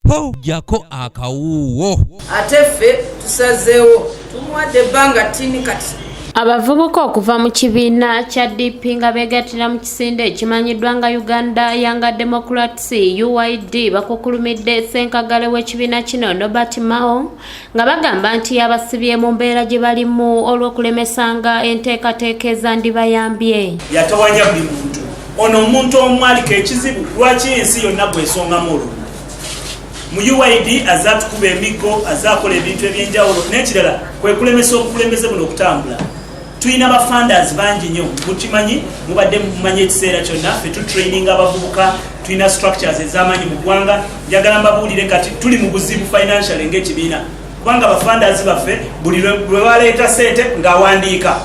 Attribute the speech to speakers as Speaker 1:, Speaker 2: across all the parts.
Speaker 1: po jako akawuwo.
Speaker 2: Ate ffe tusazeewo tumuwadde ebbanga ttini kati.
Speaker 3: Abavubuka okuva mu kibiina kya DP nga beegattira mu kisinde ekimanyiddwa nga Uganda Young Democrats UYD bakukulumidde ssenkagale w'ekibiina kino Robert Mao nga bagamba nti abasibye mu mbeera gye balimu olw'okulemesanga enteekateeka ezandibayambye.
Speaker 4: Yatawanya buli muntu. Ono omuntu omu aliko ekizibu lwaki ensi yonna bw'esongamu olwo. Mu UYD azatukuba emiggo azakola ebintu eby'enjawulo n'ekirala kwe kulemesa obukulembeze buno okutambula. Tuyina ba funders bangi nnyo mukimanyi mubadde mumanyi ekiseera kyonna ffe tutraining abavubuka tuyina structures ez'amaanyi mu ggwanga njagala mbabuulire kati tuli mu buzibu financial ng'ekibiina kubanga ba funders baffe buli lwe baleeta ssente ng'awandiika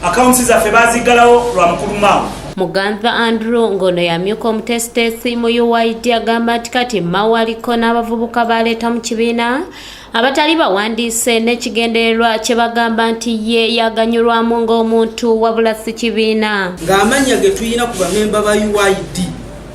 Speaker 4: accounts zaffe baaziggalawo lwa mukulu Mao.
Speaker 3: Muganza Andrew ngono yamyuka omutesitesi mu UYD agamba nti kati Mao aliko n'abavubuka baleeta mu kibiina abatali bawandiise n'ekigendererwa kye bagamba nti ye yaganyulwamu ng'omuntu wabula si kibiina.
Speaker 5: Ng'amannya ge tuyina ku bamemba ba UYD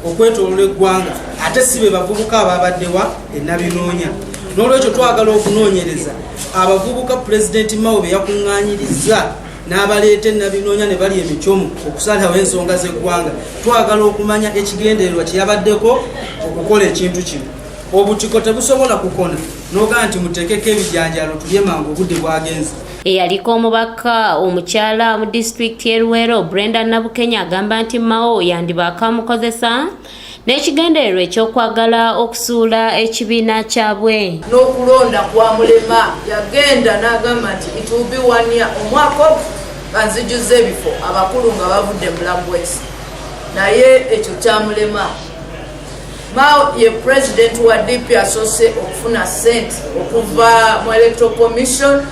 Speaker 5: okwetooloola eggwanga ate si be bavubuka ababaddewa ennabinoonya. N'olwekyo twagala okunoonyereza abavubuka Pulezidenti Mao be yakuŋŋaanyirizza n'abaleeta ennabinoonya ne bali emicomo okusalawo ensonga z'eggwanga. Twagala okumanya ekigendererwa kye yabaddeko okukola ekintu kino. Obutiko tebusobola kukona n'ogaa nti muteekeko ebijanjaalo tulye mangu obudde bwagenze.
Speaker 3: Eyaliko omubaka omukyala mu disitulikiti y'e Luweero Brenda Nabukenya agamba nti Mao yandibaako amukozesa n'ekigendererwa ekyokwagala okusuula ekibiina kyabwe.
Speaker 2: N'okulonda kwa mulema yagenda n'agamba nti ituubiwania omwaka ogwo banzijuza ebifo abakulu nga bavudde mu Lambwesi naye ekyo kyamulema. Mao ye president wa DP asose okufuna sente okuva mu Electoral Commission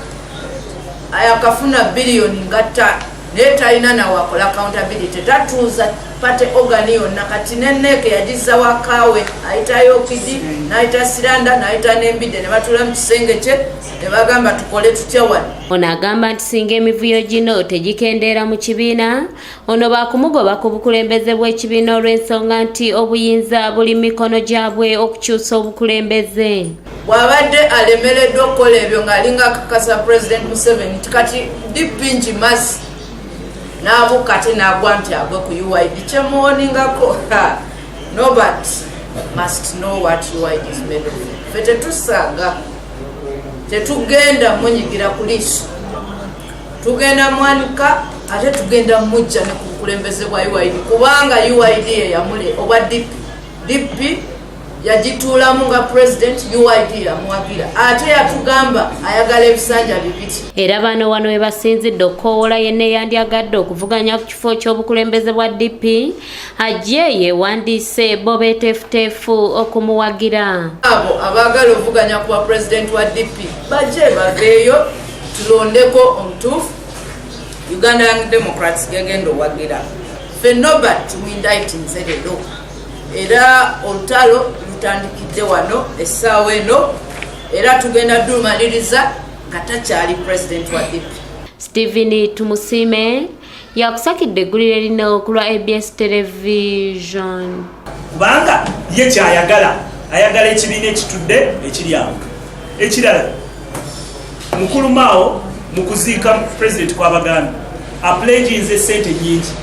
Speaker 2: ayakafuna biliyoni ngata naye talina nawakola accountability tatuuza pate ogani yonna kati n'enneeke yagiza wakaawe ayitayo Okidi n'ayita Siranda n'ayita n'Embidde ne batula mu kisenge kye ne bagamba tukole tutya wano.
Speaker 3: Ono agamba nti singa emivuyo gino tegikendeera mu kibiina ono baakumugoba ku bukulembeze bw'ekibiina olw'ensonga nti obuyinza buli mikono gyabwe okukyusa obukulembeze.
Speaker 2: Bw'abadde alemereddwa okukola ebyo ng'alinga akakasa President Museveni nti kati DP njimazi n'abuuka ate n'agwa nti agwe ku UYD kyemuwoningako. Nobody must know what UYD is made of. Ffe tetusaaga tetugenda munyigira ku liiso tugenda mwanika ate tugenda mujja ne ku bukulembeze bwa UYD kubanga UYD ye yamule obwa DP yagituulamu nga president UYD yamuwagira ate yatugamba ayagala ebisanja bibiri.
Speaker 3: Era bano wano we basinzidde okukoowoola yenna eyandyagadde okuvuganya ku kifo ky'obukulembeze bwa DP ajje yeewandiise bo beeteefuteefu okumuwagira.
Speaker 2: Abo abaagala okuvuganya ku bwa president wa DP bajje baveeyo tulondeko omutuufu Uganda Young Democrats gegenda owagira. Ffe Nobert tumwindaitinze leero era olutalo lutandikidde wano essaawa eno era tugenda dumaliriza nga takyali president wa DP.
Speaker 3: Stephen Tumusiime yakusakidde eggulire lino ku lwa ABS Television.
Speaker 4: Kubanga ye kyayagala ayagala ekibiina ekitudde ekiri awo. Ekirala mukulu Mao mu kuziika president kw'Abaganda apledginze ssente nnyingi.